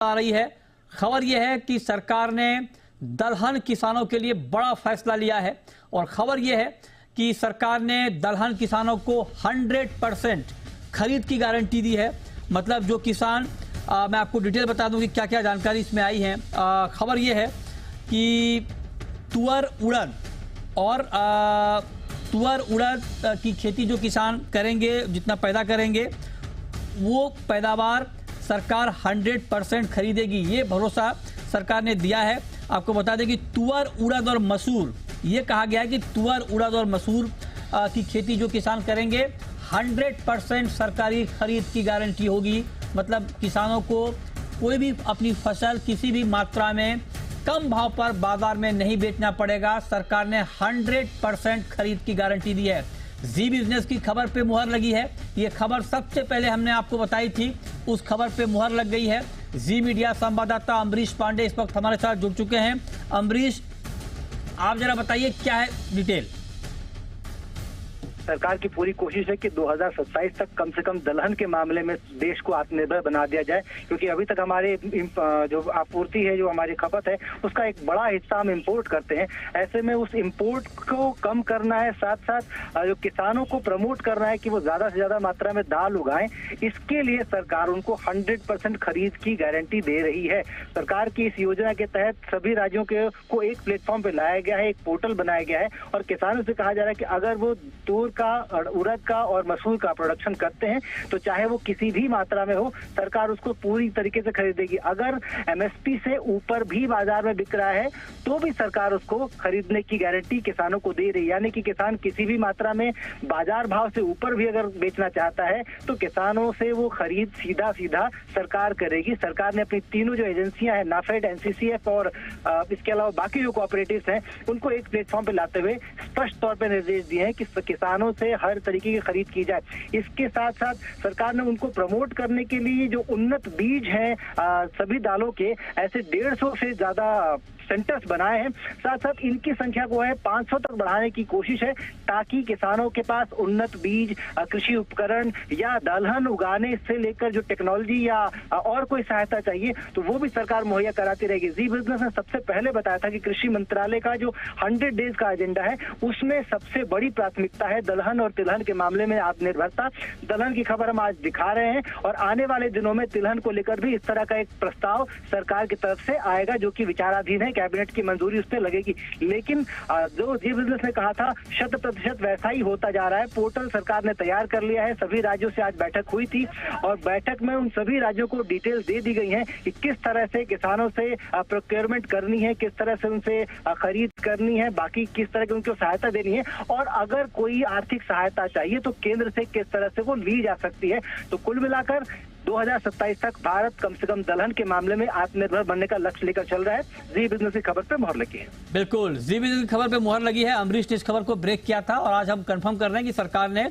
आ रही है। खबर यह है कि सरकार ने दलहन किसानों के लिए बड़ा फैसला लिया है और खबर यह है कि सरकार ने दलहन किसानों को 100% खरीद की गारंटी दी है। मतलब जो किसान मैं आपको डिटेल बता दूं कि क्या क्या जानकारी इसमें आई है। खबर यह है कि तुअर उड़द और तुअर उड़द की खेती जो किसान करेंगे, जितना पैदा करेंगे वो पैदावार सरकार 100% खरीदेगी, ये भरोसा सरकार ने दिया है। आपको बता दें कि तुअर उड़द और मसूर, ये कहा गया है कि तुअर उड़द और मसूर की खेती जो किसान करेंगे 100% सरकारी खरीद की गारंटी होगी। मतलब किसानों को कोई भी अपनी फसल किसी भी मात्रा में कम भाव पर बाजार में नहीं बेचना पड़ेगा। सरकार ने 100% खरीद की गारंटी दी है। जी बिजनेस की खबर पे मुहर लगी है। ये खबर सबसे पहले हमने आपको बताई थी, उस खबर पे मुहर लग गई है। जी मीडिया संवाददाता अमरीश पांडे इस वक्त हमारे साथ जुड़ चुके हैं। अमरीश, आप जरा बताइए क्या है डिटेल। सरकार की पूरी कोशिश है कि 2027 तक कम से कम दलहन के मामले में देश को आत्मनिर्भर बना दिया जाए, क्योंकि अभी तक हमारे जो आपूर्ति है, जो हमारी खपत है, उसका एक बड़ा हिस्सा हम इंपोर्ट करते हैं। ऐसे में उस इंपोर्ट को कम करना है, साथ साथ जो किसानों को प्रमोट करना है कि वो ज्यादा से ज्यादा मात्रा में दाल उगाएं। इसके लिए सरकार उनको 100% खरीद की गारंटी दे रही है। सरकार की इस योजना के तहत सभी राज्यों को एक प्लेटफॉर्म पे लाया गया है, एक पोर्टल बनाया गया है और किसानों से कहा जा रहा है कि अगर वो तूर का, उड़द का और मसूर का प्रोडक्शन करते हैं तो चाहे वो किसी भी मात्रा में हो, सरकार उसको पूरी तरीके से खरीदेगी। अगर एमएसपी से ऊपर भी बाजार में बिक रहा है तो भी सरकार उसको खरीदने की गारंटी किसानों को दे रही है। यानी कि किसान किसी भी मात्रा में बाजार भाव से ऊपर भी अगर बेचना चाहता है तो किसानों से वो खरीद सीधा सीधा सरकार करेगी। सरकार ने अपनी तीनों जो एजेंसियां हैं, नाफेड, एनसीसीएफ और इसके अलावा बाकी जो कोऑपरेटिव्स हैं, उनको एक प्लेटफॉर्म पे लाते हुए स्पष्ट तौर पर निर्देश दिए हैं कि किसानों से हर तरीके की खरीद की जाए। इसके साथ साथ सरकार ने उनको प्रमोट करने के लिए जो उन्नत बीज हैं सभी दालों के, ऐसे 150 से ज्यादा सेंटर्स बनाए हैं। साथ साथ इनकी संख्या को है 500 तक बढ़ाने की कोशिश है, ताकि किसानों के पास उन्नत बीज, कृषि उपकरण या दलहन उगाने से लेकर जो टेक्नोलॉजी या और कोई सहायता चाहिए तो वो भी सरकार मुहैया कराती रहेगी। जी बिजनेस ने सबसे पहले बताया था कि कृषि मंत्रालय का जो 100 डेज का एजेंडा है उसमें सबसे बड़ी प्राथमिकता है दलहन और तिलहन के मामले में आत्मनिर्भरता। दलहन की खबर हम आज दिखा रहे हैं और आने वाले दिनों में तिलहन को लेकर भी इस तरह का एक प्रस्ताव सरकार की तरफ से आएगा, जो कि विचाराधीन है। कैबिनेट की मंजूरी उस पर लगेगी। लेकिन जो जी बिजनेस ने कहा था 100% वैसा ही होता जा रहा है। पोर्टल सरकार ने तैयार कर लिया है। सभी राज्यों से आज बैठक हुई थी और बैठक में उन सभी राज्यों को डिटेल दे दी गई है कि किस तरह से किसानों से प्रोक्योरमेंट करनी है, किस तरह से उनसे खरीद करनी है, बाकी किस तरह की उनको सहायता देनी है और अगर कोई आर्थिक सहायता चाहिए तो केंद्र से किस तरह से वो ली जा सकती है। तो कुल मिलाकर 2027 तक भारत कम से कम दलहन के मामले में आत्मनिर्भर बनने का लक्ष्य लेकर चल रहा है। जी बिजनेस की खबर पे मुहर लगी है। बिल्कुल, जी बिजनेस की खबर पे मुहर लगी है। अमरीश ने इस खबर को ब्रेक किया था और आज हम कंफर्म कर रहे हैं कि सरकार ने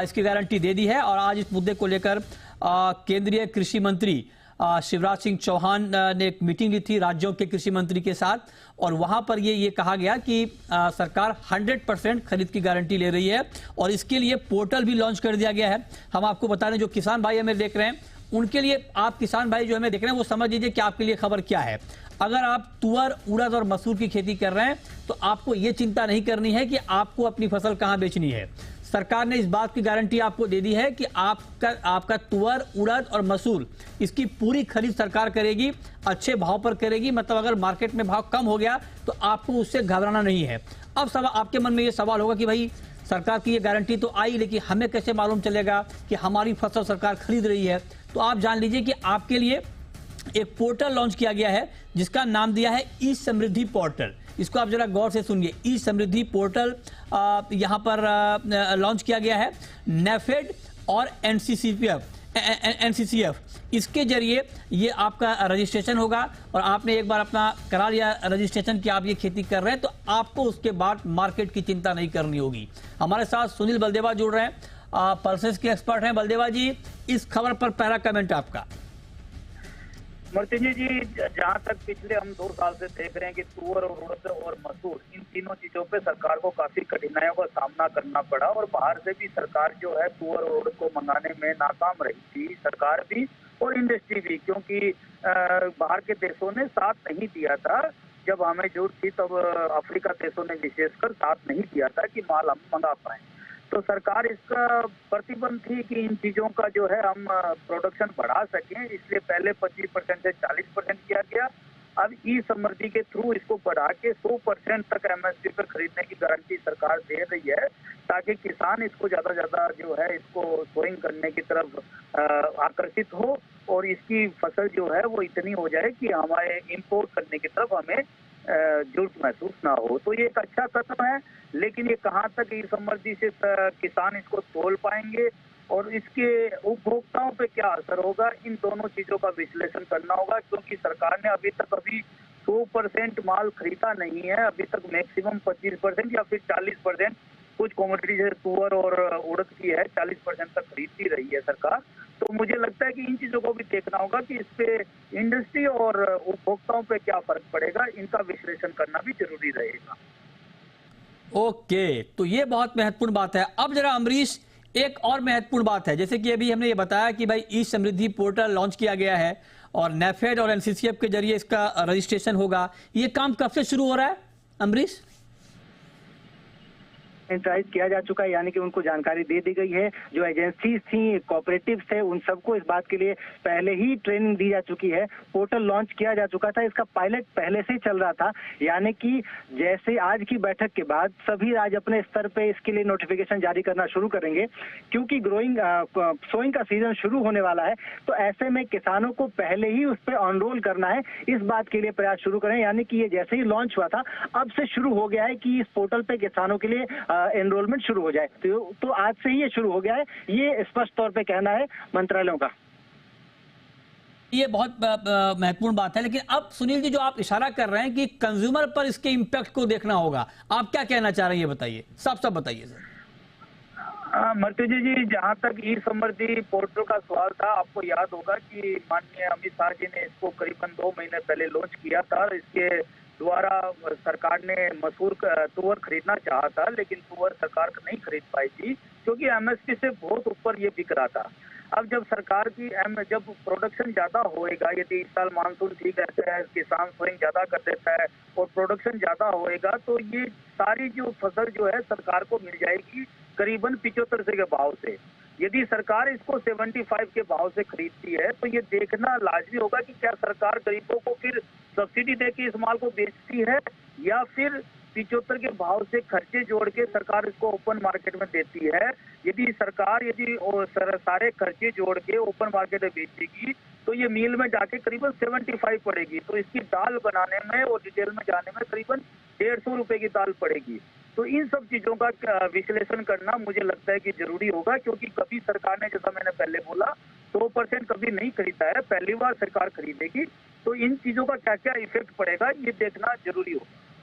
इसकी गारंटी दे दी है और आज इस मुद्दे को लेकर केंद्रीय कृषि मंत्री शिवराज सिंह चौहान ने एक मीटिंग ली थी राज्यों के कृषि मंत्री के साथ और वहां पर ये कहा गया कि सरकार 100% खरीद की गारंटी ले रही है और इसके लिए पोर्टल भी लॉन्च कर दिया गया है। हम आपको बता दें, जो किसान भाई हमें देख रहे हैं उनके लिए, आप किसान भाई जो हमें देख रहे हैं वो समझ लीजिए कि आपके लिए खबर क्या है। अगर आप तुअर, उड़द और मसूर की खेती कर रहे हैं तो आपको ये चिंता नहीं करनी है कि आपको अपनी फसल कहां बेचनी है। सरकार ने इस बात की गारंटी आपको दे दी है कि आपका तुअर, उड़द और मसूर, इसकी पूरी खरीद सरकार करेगी, अच्छे भाव पर करेगी। मतलब अगर मार्केट में भाव कम हो गया तो आपको उससे घबराना नहीं है। अब सवाल आपके मन में ये सवाल होगा कि भाई सरकार की ये गारंटी तो आई, लेकिन हमें कैसे मालूम चलेगा कि हमारी फसल सरकार खरीद रही है। तो आप जान लीजिए कि आपके लिए एक पोर्टल लॉन्च किया गया है जिसका नाम दिया है ई समृद्धि पोर्टल। इसको आप जरा गौर से सुनिए। ई समृद्धि पोर्टल यहां पर लॉन्च किया गया है नेफेड और एनसीसीएफ। इसके जरिए ये आपका रजिस्ट्रेशन होगा और आपने एक बार अपना करा लिया रजिस्ट्रेशन कि आप ये खेती कर रहे हैं तो आपको उसके बाद मार्केट की चिंता नहीं करनी होगी। हमारे साथ सुनील बलदेवा जुड़ रहे हैं, पल्सेस के एक्सपर्ट हैं। बलदेवा जी, इस खबर पर पहला कमेंट आपका। मर्तिंजी जी, जहाँ तक पिछले हम 2 साल से देख रहे हैं कि तुअर और उड़द और मसूर, इन तीनों चीजों पे सरकार को काफी कठिनाइयों का सामना करना पड़ा और बाहर से भी सरकार जो है तुअर और उड़द को मंगाने में नाकाम रही थी, सरकार भी। और इंडस्ट्री भी, क्योंकि बाहर के देशों ने साथ नहीं दिया था। जब हमें जरूरत थी तब अफ्रीका देशों ने विशेषकर साथ नहीं दिया था कि माल हम मंगा पाए। तो सरकार इसका प्रतिबंध थी कि इन चीजों का जो है हम प्रोडक्शन बढ़ा सकें, इसलिए पहले 25% से 40% किया गया। अब ई समृद्धि के थ्रू इसको बढ़ा के 100% तक एमएसपी पर खरीदने की गारंटी सरकार दे रही है, ताकि किसान इसको ज्यादा ज्यादा जो है इसको सोइंग करने की तरफ आकर्षित हो और इसकी फसल जो है वो इतनी हो जाए कि हमारे इंपोर्ट करने की तरफ हमें जरूरत महसूस ना हो। तो ये एक अच्छा कदम है, लेकिन ये कहाँ तक ई समृद्धि से किसान इसको तोल पाएंगे और इसके उपभोक्ताओं पे क्या असर होगा, इन दोनों चीजों का विश्लेषण करना होगा। क्योंकि सरकार ने अभी 100% माल खरीदा नहीं है, अभी तक मैक्सिमम 25% या फिर 40%, कुछ कमोडिटी जैसे तुअर और उड़द की है 40% तक खरीदती रही है सरकार। तो मुझे लगता है कि इन चीजों को भी देखना होगा कि इस पे इंडस्ट्री और उपभोक्ताओं पे क्या फर्क पड़ेगा, इनका विश्लेषण करना भी जरूरी रहेगा। ओके, तो ये बहुत महत्वपूर्ण बात है। अब जरा अमरीश, एक और महत्वपूर्ण बात है, जैसे कि अभी हमने ये बताया कि भाई ई समृद्धि पोर्टल लॉन्च किया गया है और नेफेड और एनसीसीएफ के जरिए इसका रजिस्ट्रेशन होगा। ये काम कब से शुरू हो रहा है अमरीश? सेंट्राइज किया जा चुका है, यानी कि उनको जानकारी दे दी गई है। जो एजेंसीज थी, कोऑपरेटिव्स थे, उन सबको इस बात के लिए पहले ही ट्रेनिंग दी जा चुकी है। पोर्टल लॉन्च किया जा चुका था, इसका पायलट पहले से ही चल रहा था। यानी कि जैसे आज की बैठक के बाद सभी राज्य अपने स्तर पे इसके लिए नोटिफिकेशन जारी करना शुरू करेंगे, क्योंकि सोइंग का सीजन शुरू होने वाला है। तो ऐसे में किसानों को पहले ही उस पर ऑनरोल करना है, इस बात के लिए प्रयास शुरू करें। यानी कि ये जैसे ही लॉन्च हुआ था, अब से शुरू हो गया है कि इस पोर्टल पे किसानों के लिए एनरोलमेंट शुरू हो जाए। तो आज से ही ये शुरू हो गया है, ये स्पष्ट तौर पे कहना है मंत्रालयों का। ये बहुत महत्वपूर्ण बात है। लेकिन अब सुनील जी, जो आप इशारा कर रहे हैं कि कंज्यूमर पर इसके इंपैक्ट को देखना होगा, आप क्या कहना चाह रहे हैं, ये बताइए, साफ साफ बताइए सर। मृत्युंजय जी, जहाँ तक ई समृद्धि पोर्टल का सवाल था, आपको याद होगा कि माननीय अमित शाह जी ने इसको करीबन 2 महीने पहले लॉन्च किया था। इसके द्वारा सरकार ने मसूर तुअर खरीदना चाहा था, लेकिन तुअर सरकार नहीं खरीद पाई थी, क्योंकि एमएसपी से बहुत ऊपर ये बिक रहा था। अब जब सरकार की जब प्रोडक्शन ज्यादा होएगा, यदि इस साल मानसून ठीक रहता है, किसान सोइंग ज्यादा कर देता है और प्रोडक्शन ज्यादा होएगा, तो ये सारी जो फसल जो है सरकार को मिल जाएगी करीबन 75 के भाव से। यदि सरकार इसको 75 के भाव से खरीदती है, तो ये देखना लाजमी होगा कि क्या सरकार गरीबों को फिर सब्सिडी देके इस माल को बेचती है, या फिर 75 के भाव से खर्चे जोड़ के सरकार इसको ओपन मार्केट में देती है। यदि सरकार सारे खर्चे जोड़ के ओपन मार्केट में बेचेगी, तो ये मील में जाके करीबन 75 पड़ेगी। तो इसकी दाल बनाने में और डिटेल में जाने में करीबन 150 रुपए की दाल पड़ेगी। तो इन सब चीजों का विश्लेषण करना मुझे लगता है कि जरूरी होगा, क्योंकि कभी सरकार ने, जैसा मैंने पहले बोला, 100% कभी नहीं खरीदा है, पहली बार सरकार खरीदेगी। तो इन चीजों का क्या क्या इफेक्ट पड़ेगा, ये देखना जरूरी होगा।